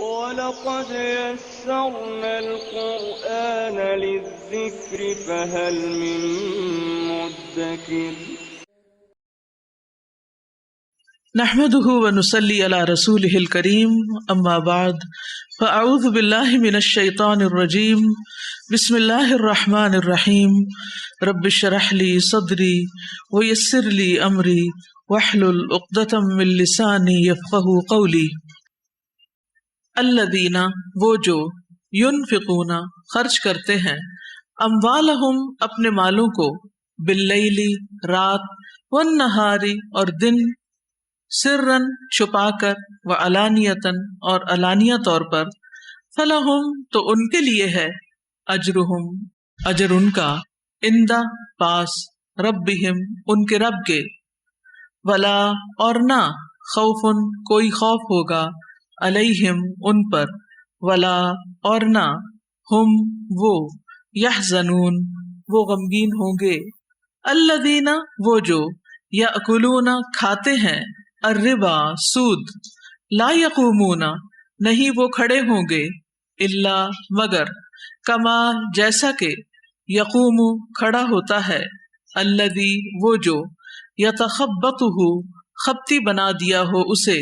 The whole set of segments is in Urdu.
وَلَقَدْ يَسَّرْنَا الْقُرْآنَ لِلذِّكْرِ فَهَلْ مِن مُّدَّكِرٍ نحمده ونصلي على رسوله الكريم اما بعد فاعوذ بالله من الشيطان الرجيم بسم الله الرحمن الرحيم رب اشرح لي صدري ويسر لي امري واحلل عقدة من لساني يفقهوا قولي الذين وہ جو ينفقون خرچ کرتے ہیں اموالہم اپنے مالوں کو باللیل رات والنہار اور دن سرن چھپا کر وعلانیتن اور علانیہ طور پر فلہم تو ان کے لیے ہے اجرہم اجر ان کا عند پاس ربہم ان کے رب کے ولا اور نہ خوفن کوئی خوف ہوگا علیہم ان پر ولا اور نہ ہم وہ یحزنون وہ غمگین ہوں گے الذین وہ جو یاکلون کھاتے ہیں الربا سود لا یقومون نہیں وہ کھڑے ہوں گے الا مگر کما جیسا کہ یقوم کھڑا ہوتا ہے الذی وہ جو یتخبطہ خبتی بنا دیا ہو اسے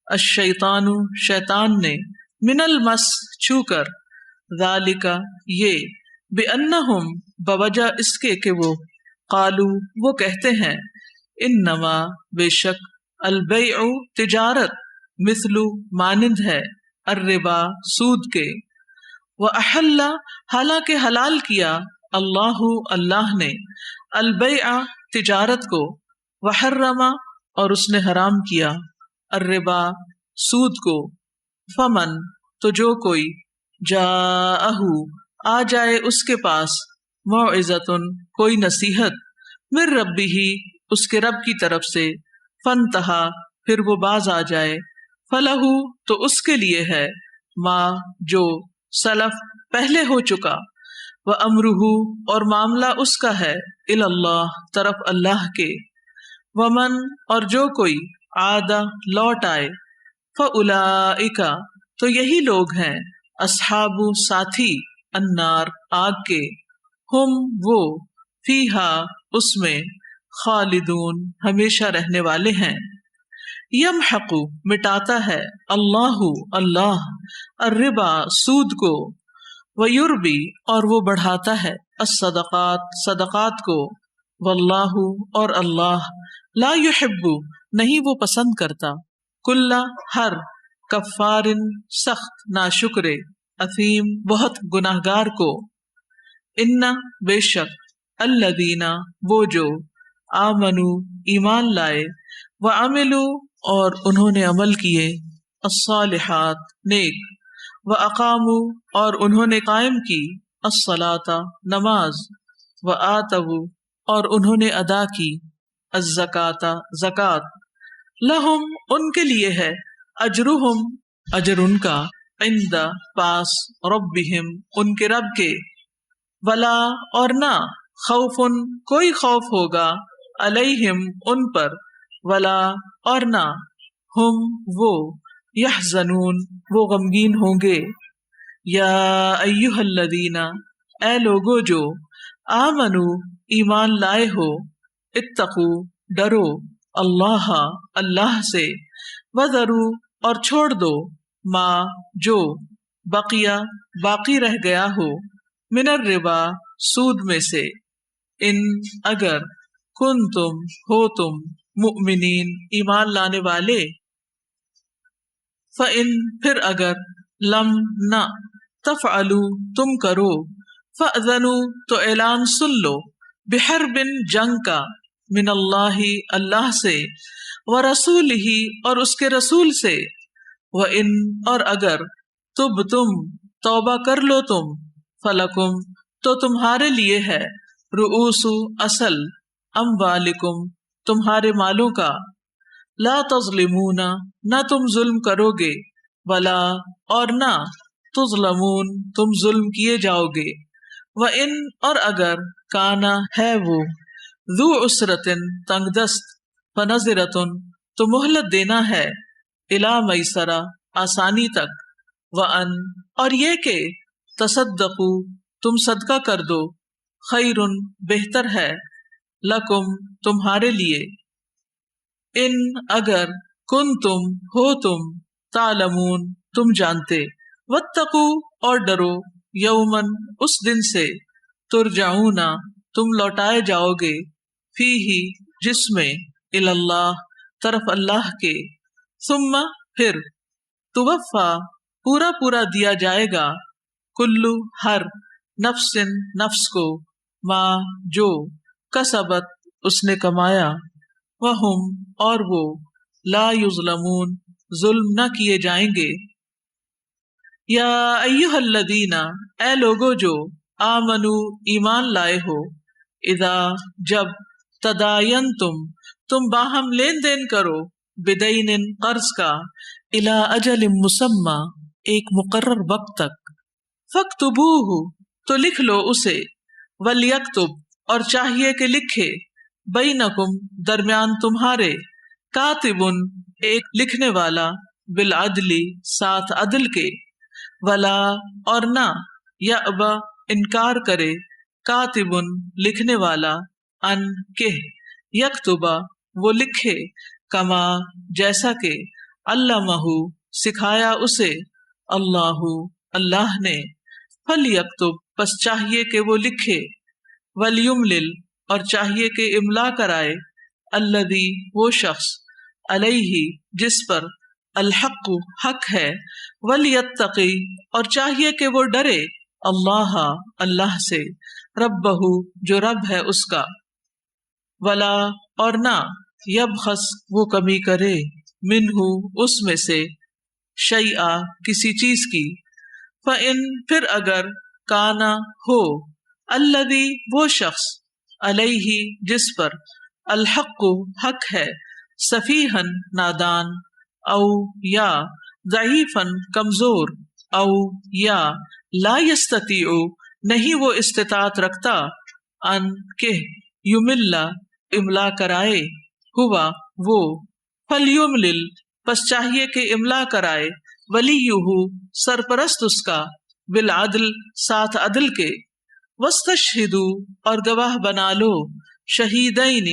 الشیطان شیطان نے من المس چھو کر ذالک یہ بانہم بوجہ اس کے کہ وہ قالو وہ کہتے ہیں انما بے شک البیع تجارت مثل مانند ہے الربا سود کے وأحل حالانکہ حلال کیا اللہ اللہ نے البیع تجارت کو وحرم اور اس نے حرام کیا الربا سود کو فمن تو جو کوئی جاءہ آ جائے اس کے پاس موعظۃ کوئی نصیحت من ربہ اس کے رب کی طرف سے فانتہا پھر وہ باز آ جائے فلہ تو اس کے لیے ہے ما جو سلف پہلے ہو چکا وامرہ اور معاملہ اس کا ہے الی اللہ طرف اللہ کے ومن اور جو کوئی عاد لوٹ آئے فاولئک تو یہی لوگ ہیں اصحاب ساتھی النار آگ کے ہم وہ فیہا اس میں خالدون ہمیشہ رہنے والے ہیں یمحق مٹاتا ہے اللہ اللہ الربا سود کو ویربی اور وہ بڑھاتا ہے الصدقات صدقات کو واللہ اور اللہ لا یحب نہیں وہ پسند کرتا کل ہر کفار سخت ناشکر اثیم بہت گناہگار کو ان بے شک الذین وہ جو آمنو ایمان لائے وعملوا اور انہوں نے عمل کیے الصالحات نیک واقاموا اور انہوں نے قائم کی الصلاۃ نماز وآتوا اور انہوں نے ادا کی الزکاۃ زکوٰۃ لہم ان کے لیے ہے اجرہم اجر ان کا عند پاس ربہم ان کے رب کے ولا اور نہ خوفن کوئی خوف ہوگا علیہم ان پر ولا اور نہ ہم وہ یحزنون وہ غمگین ہوں گے یا ایہا الذین اے لوگو جو آمنو ایمان لائے ہو اتقو ڈرو اللہ اللہ سے وذروا اور چھوڑ دو ما جو بقیہ باقی رہ گیا ہو من الربا سود میں سے ان اگر کنتم ہو تم مؤمنین ایمان لانے والے فَإِن پھر اگر لم نہ تفعلوا تم کرو فأذنوا تو اعلان سن لو بحرب جنگ کا من اللہ اللہ سے ورسولہ اور اس کے رسول سے وَإِن اور اگر تب تم توبہ کر لو تم فلکم تو تمہارے لیے ہے رؤوس اصل اموالکم تمہارے مالوں کا لا تظلمون نہ تم ظلم کرو گے ولا اور نہ تظلمون تم ظلم کیے جاؤ گے وَإِن اور اگر کانا ہے وہ ذو عسرت تنگ دست فنظرۃ تو مہلت دینا ہے الی میسرہ آسانی تک وَأَن اور یہ کہ تصدقوا تم صدقہ کر دو خیرن بہتر ہے لکم تمہارے لیے ان اگر کنتم ہو تم تعلمون تم جانتے واتقوا اور ڈرو یومن اس دن سے ترجعون تم لوٹائے جاؤ گے فیہ جس میں اللہ طرف اللہ کے ثم پھر توفا پورا پورا دیا جائے گا کلو ہر نفس نفس کو ما جو کسبت اس نے کمایا وہم اور وہ لا یظلمون ظلم نہ کیے جائیں گے یا ایھا الذین اے لوگو جو آمنو ایمان لائے ہو اذا جب تداینتم تم باہم لین دین کرو بدین قرض کا الی اجل مسمی ایک مقرر وقت تک فاکتبوہ تو لکھ لو اسے ولیکتب اور چاہیے کہ لکھے بینکم درمیان تمہارے کاتبن ایک لکھنے والا بالعدل ساتھ عدل کے ولا اور نہ یأبا انکار کرے کاتبن لکھنے والا ان کہ یکتبا وہ لکھے کما جیسا کہ علمہ سکھایا اسے اللہ نے فلیکتب پس چاہیے کہ وہ لکھے ولیملل اور چاہیے کہ املا کرائے الذی وہ شخص علیہ جس پر الحق حق ہے ولیتقی اور چاہیے کہ وہ ڈرے اللہ سے ربہ جو رب ہے اس کا ولا اور نہ یبخس وہ کمی کرے منہ اس میں سے شیئا کسی چیز کی فإن پھر اگر کانا ہو الذی وہ شخص علیہ جس پر الحق حق ہے سفیہن نادان او یا ضعیفن کمزور او یا لا یستطیع نہیں وہ استطاعت رکھتا ان کہ یملا املا کرائے ہوا وہ فلیملل پس چاہیے کہ املا کرائے ولیہ سرپرست اس کا بالعدل ساتھ عدل کے واستشہدوا اور گواہ بنا لو شہیدین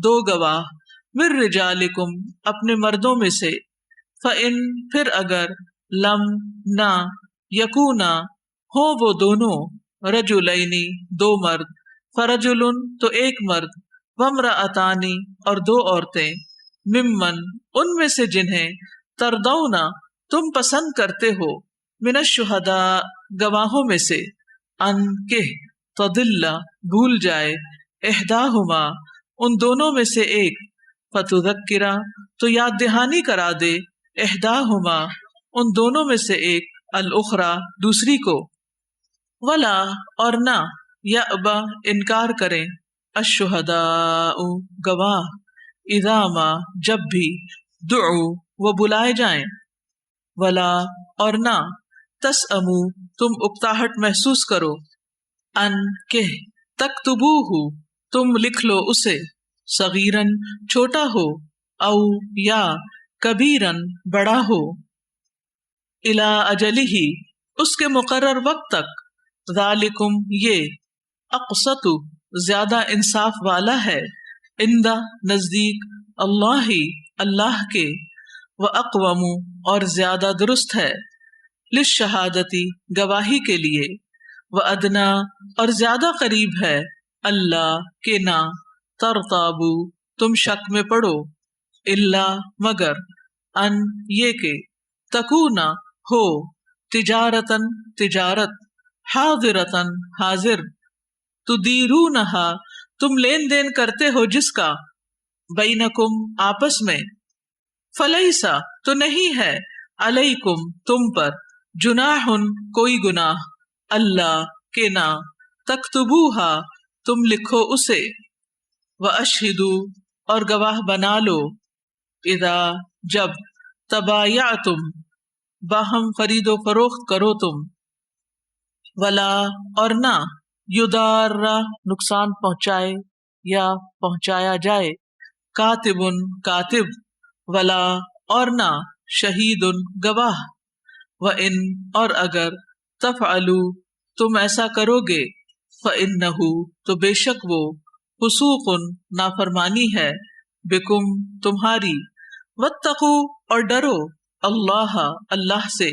دو گواہ من رجالکم اپنے مردوں میں سے فإن پھر اگر لم نہ یکونا ہو وہ دونوں رجلین دو مرد فرجل تو ایک مرد وامرأتان اور دو عورتیں ممن ان میں سے جنہیں تردونا تم پسند کرتے ہو من الشہداء گواہوں میں سے ان کہ تضل بھول جائے احداہما ان دونوں میں سے ایک فتذکرہ تو یاد دہانی کرا دے احداہما ان دونوں میں سے ایک الاخری دوسری کو ولا اور نہ یأبا انکار کریں الشہداء گواہ اذا ما جب بھی دعو وہ بلائے جائیں ولا اور نہ تسأموا تم اکتاہٹ محسوس کرو ان کہ تکتبوہ تم لکھ لو اسے صغیرن چھوٹا ہو او یا کبیرن بڑا ہو الی اجلہ اس کے مقرر وقت تک ذالکم یہ اقسط زیادہ انصاف والا ہے عند نزدیک اللہ کے واقوم اور زیادہ درست ہے للشہادتی گواہی کے لیے وادنا اور زیادہ قریب ہے اللہ کے نہ ترتابو تم شک میں پڑو الا مگر ان یہ کہ تکونا ہو تجارتن تجارت حاضرتن حاضر تدیرونہا تم لین دین کرتے ہو جس کا بینکم آپس میں فلیسا تو نہیں ہے علیکم تم پر جناح کوئی گناہ اللہ کے نہ تکتبوہا تم لکھو اسے واشہدوا اور گواہ بنا لو اذا جب تبایعتم باہم خرید و فروخت کرو تم ولا اور نہ یدار نقصان پہنچائے یا پہنچایا جائے کاتبن کاتب ولا اور نہ شہید گواہ وَإِن اور اگر تفعلوا تم ایسا کرو گے فَإِنَّهُ تو بے شک وہ فسوق نافرمانی ہے بکم تمہاری واتقوا اور ڈرو اللہ اللہ سے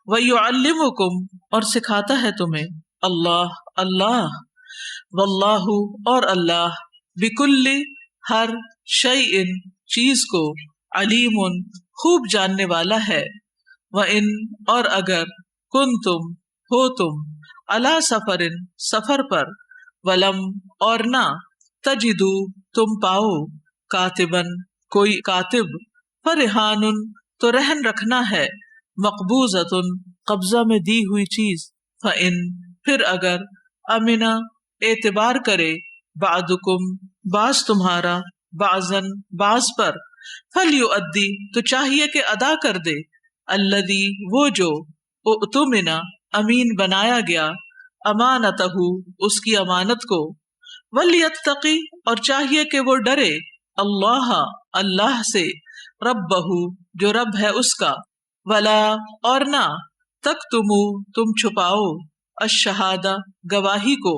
وَيُعَلِّمُكُمْ اور سکھاتا ہے تمہیں اللہ اللہ واللہ اور اللہ بکل ہر شیء چیز کو علیم خوب جاننے والا ہے وَإِن اور اگر کنتم ہو تم علی سفر سفر پر ولم اور نہ تجدو تم پاؤ کاتبن کوئی کاتب فرہان تو رہن رکھنا ہے مقبوضۃ قبضہ میں دی ہوئی چیز فإن پھر اگر امنا اعتبار کرے بعضکم بعض تمہارا بعضن بعض پر فلیؤدی تو چاہیے کہ ادا کر دے الذی وہ جو اؤتمنا امین بنایا گیا امانتہ اس کی امانت کو ولیتقی اور چاہیے کہ وہ ڈرے اللہ اللہ سے ربہ جو رب ہے اس کا ولا اور نہ تکتمو تم چھپاؤ الشہادہ گواہی کو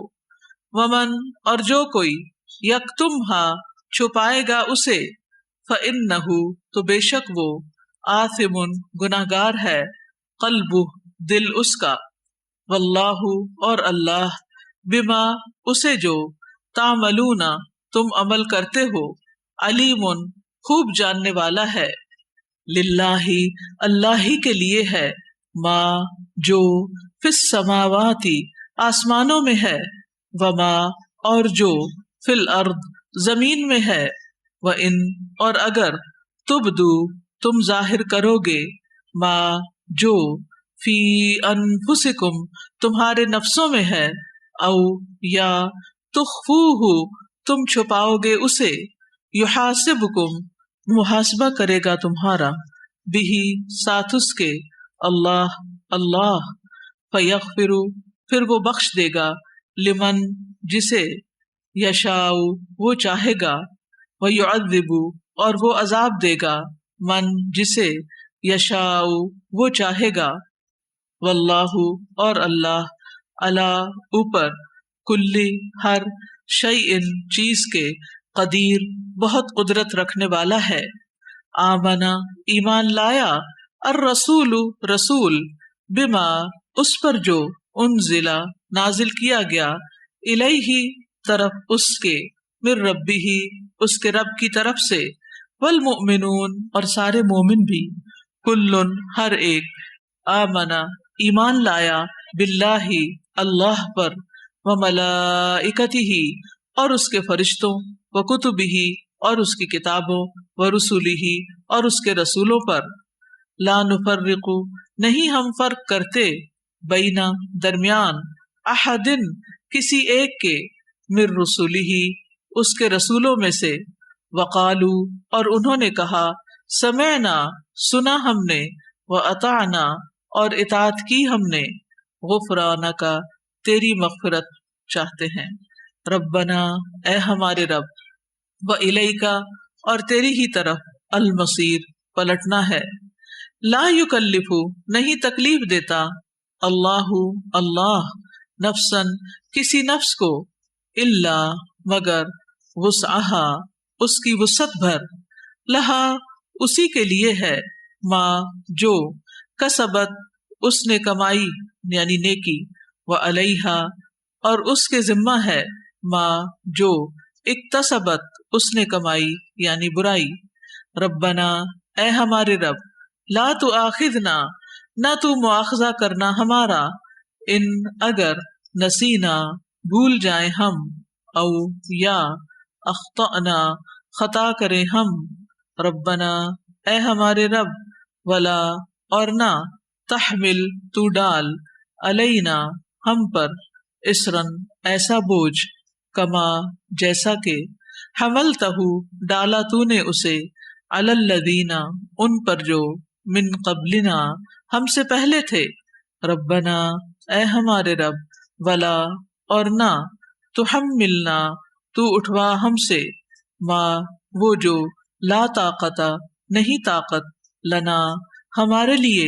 ومن اور جو کوئی یکتمہا چھپائے گا اسے فإنہ تو بے شک وہ آثم گناہگار ہے قلبہ دل اس کا واللہ اور اللہ بما اسے جو تعملون تم عمل کرتے ہو علیم خوب جاننے والا ہے للہ اللہ ہی کے لیے ہے ما جو فی السماوات آسمانوں میں ہے وما اور جو فی الارض زمین میں ہے وَإِن اور اگر تبدو تم ظاہر کرو گے ما جو فی انفسکم تمہارے نفسوں میں ہے او یا تخفوہ تم چھپاؤ گے اسے یحاسبکم محاسبہ کرے گا تمہارا بہی ساتھ اس کے اللہ اللہ فیغفر پھر وہ بخش دے گا لمن جسے یشاء وہ چاہے گا ویعذب اور وہ عذاب دے گا من جسے یشاء وہ چاہے گا واللہ اور اللہ علی اوپر کلی ہر شیء چیز کے قدیر بہت قدرت رکھنے والا ہے آمنا ایمان لایا الرسول رسول بما اس پر جو انزلا نازل کیا گیا الیہ طرف اس کے من ربہ اس کے رب کی طرف سے والمؤمنون اور سارے مومن بھی کلن ہر ایک آمنا ایمان لایا باللہ اللہ پر وملائکتہ اور اس کے فرشتوں وکتبہ اور اس کی کتابوں ورسلہ اور اس کے رسولوں پر لا نفرق نہیں ہم فرق کرتے بینا درمیان احد کسی ایک کے من رسلہ اس کے رسولوں میں سے وقالو اور انہوں نے کہا سمعنا سنا ہم نے واطعنا اور اطاعت کی ہم نے غفرانک تیری مغفرت چاہتے ہیں ربنا اے ہمارے رب وإلیک اور تیری ہی طرف المصیر پلٹنا ہے لا یکلف نہیں تکلیف دیتا اللہ اللہ نفسا کسی نفس کو الا مگر وسعها اس کی وسعت بھر لہا اسی کے لیے ہے ما جو کسبت اس نے کمائی یعنی نیکی وعلیہا اور اس کے ذمہ ہے ما جو اکتسبت اس نے کمائی یعنی برائی ربنا اے ہمارے رب لا تؤاخذنا نہ تو مواخذہ کرنا ہمارا ان اگر نسینا بھول جائیں ہم او یا اخطأنا خطا کریں ہم ربنا اے ہمارے رب ولا اور نہ تحمل تو ڈال علینا ہم پر اسرن ایسا بوجھ کما جیسا کہ حملتہ ڈالا تو نے اسے علی الذین ان پر جو من قبلنا ہم سے پہلے تھے ربنا اے ہمارے رب ولا اور نہ تو ہم ملنا تو اٹھوا ہم سے ما وہ جو لا طاقت نہیں طاقت لنا ہمارے لیے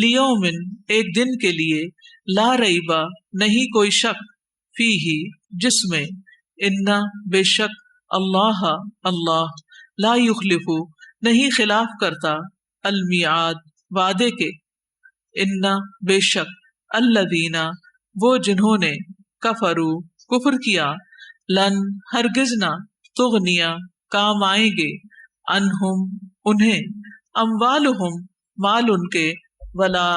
لیومن ایک دن کے لیے، لا ریبا نہیں کوئی شک، فیہ جس میں، انا بے شک، اللہ اللہ، لا یخلف نہیں خلاف کرتا، المیعاد وعدے کے، انا بے شک، الذین وہ جنہوں نے، کفروا کفر کیا، لن ہرگز نہ، تغنیا کام آئیں گے، عنہم انہیں، اموالہم مال ان کے، ولا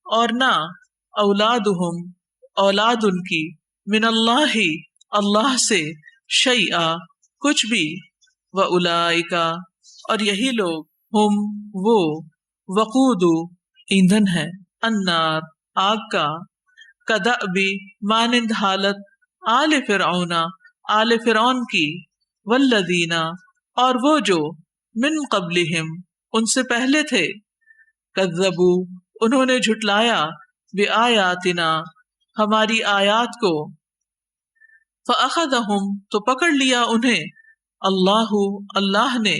اور نہ، اولادہم اولاد ان کی، من اللہ اللہ سے، شیئا کچھ بھی، واولئک اور یہی لوگ، ہم وہ، وقود ایندھن ہے، النار آگ کا، کدأب مانند حالت، آل فرعون آل فرعون کی، والذین اور وہ جو، من قبلہم ان سے پہلے تھے، کذبوا انہوں نے جھٹلایا، بآیاتنا ہماری آیات کو، فأخذہم تو پکڑ لیا انہیں، اللہ اللہ نے،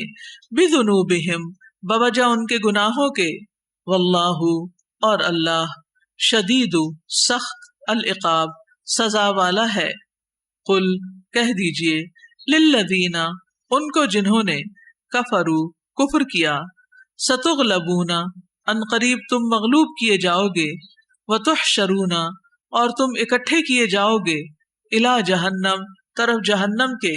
بذنوبہم بوجہ ان کے گناہوں کے، واللہ اور اللہ، شدید سخت، العقاب سزا والا ہے، قل کہہ دیجئے، للذین ان کو جنہوں نے، کفروا کفر کیا، ستغلبون ان قریب تم مغلوب کیے جاؤ گے، وتحشرون اور تم اکٹھے کیے جاؤ گے، الی جہنم طرف جہنم کے،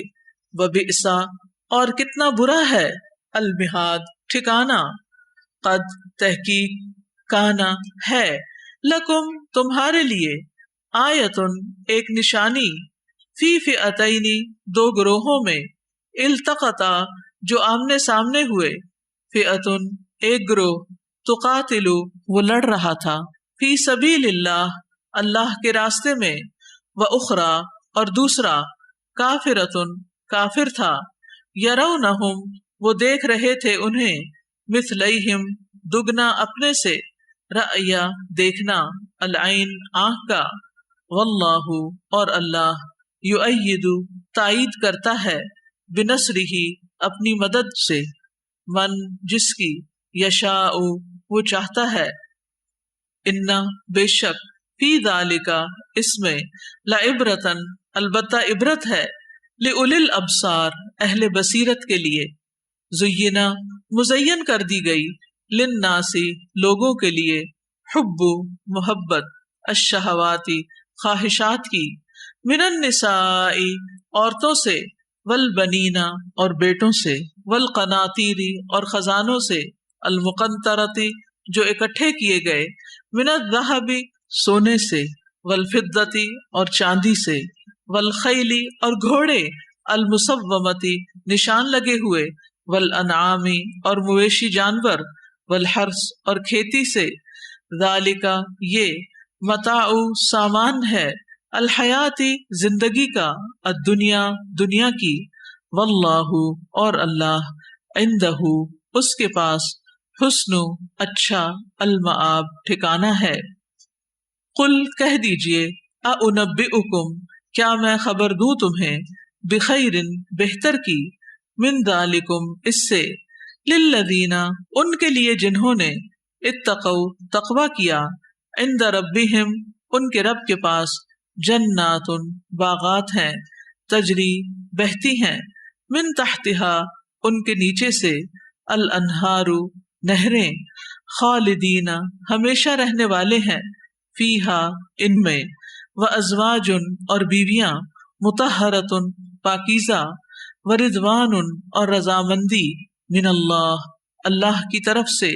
وبئس اور کتنا برا ہے، المہاد ٹھکانہ، قد تحقیق، کانا ہے، لکم تمہارے لیے، آیتن ایک نشانی، فی فئتین دو گروہوں میں، التقطا جو آمنے سامنے ہوئے، فئتن ایک گروہ، تقاتلو وہ لڑ رہا تھا، فی سبیل اللہ اللہ کے راستے میں، واخری اور دوسرا، کافرتن کافر تھا، یرونہم وہ دیکھ رہے تھے انہیں، مثلیہم دگنا اپنے سے، رأی دیکھنا، العین آنکھ کا، واللہ اور اللہ، یؤید تائید کرتا ہے، بنصرہ اپنی مدد سے، من جس کی، یشاء وہ چاہتا ہے، انا بے شک، فی ذالک اس میں، لعبرۃ البتہ عبرت ہے، لأولی الابصار اہل بصیرت کے لیے، زینا مزین کر دی گئی، للناس لوگوں کے لیے، حب محبت، الشہوات خواہشات کی، من النساء عورتوں سے، والبنین اور بیٹوں سے، والقناطیر اور خزانوں سے، المقنطرۃ جو اکٹھے کیے گئے، من الذہب سونے سے، والفضۃ اور چاندی سے، والخیل اور گھوڑے، المسومۃ نشان لگے ہوئے، والانعام اور مویشی جانور، والحرث اور کھیتی سے، ذالک یہ، متاع سامان ہے، الحیاتی زندگی کا، الدنیا دنیا کی، واللہ اور اللہ، عندہ اس کے پاس، حسن اچھا، المآب ٹھکانہ ہے، قل کہہ دیجئے، اعنبئکم کیا میں خبر دوں تمہیں، بخیر بہتر کی، من ذالکم اس سے، للذین ان کے لیے جنہوں نے، اتقوا تقوی کیا، عند ربہم ان کے رب کے پاس، جنات باغات ہیں، تجری بہتی ہیں، من تحتہا ان کے نیچے سے، الانہار نہریں، خالدین ہمیشہ رہنے والے ہیں، فیہا ان میں، وازواج اور بیویاں، مطہرۃ پاکیزہ، ورضوان اور رضامندی، من اللہ اللہ کی طرف سے،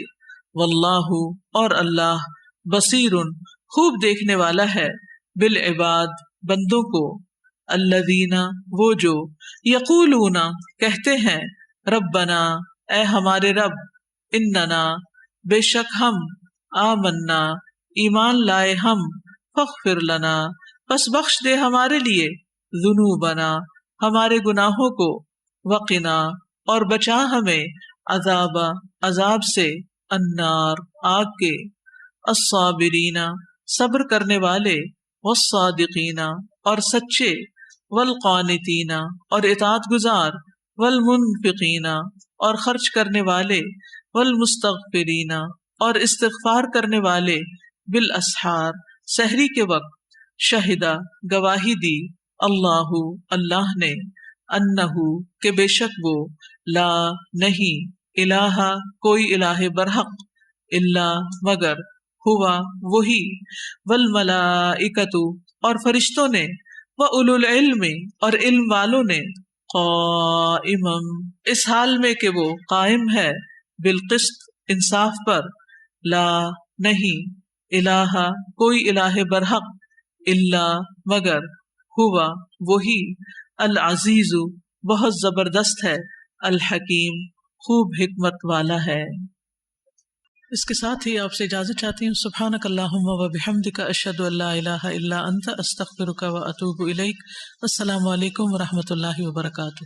واللہ اور اللہ، بصیر خوب دیکھنے والا ہے، بالعباد بندوں کو، الذین وہ جو، یقولون کہتے ہیں، ربنا اے ہمارے رب، اننا بے شک ہم، آمنا ایمان لائے ہم، فاغفر لنا پس بخش دے ہمارے لیے، ذنوبنا ہمارے گناہوں کو، وقنا اور بچا ہمیں، عذاب سے، النار آگ کے، الصابرین صبر کرنے والے، والصادقین اور سچے، والقانتین اور اطاعت گزار، والمنفقین اور خرچ کرنے والے، والمستغفرین اور استغفار کرنے والے بالاسحار سحری کے وقت شہدہ گواہی دی اللہ اللہ نے انہو کہ بے شک وہ لا نہیں الہ کوئی الہ برحق الا مگر ہوا وہی والملائکۃ اور فرشتوں نے وَأُولُو العلم اور علم والوں نے قائما اس حال میں کہ وہ قائم ہے بالقسط انصاف پر لا نہیں الہ کوئی الہ برحق الا مگر ہوا وہی العزیز بہت زبردست ہے الحکیم خوب حکمت والا ہے۔ اس کے ساتھ ہی آپ سے اجازت چاہتی ہوں۔ سبحانک اللہم و بحمدک اشہد ان لا الہ الا انت استغفرک و اتوب الیک۔ السلام علیکم و رحمۃ اللہ وبرکاتہ۔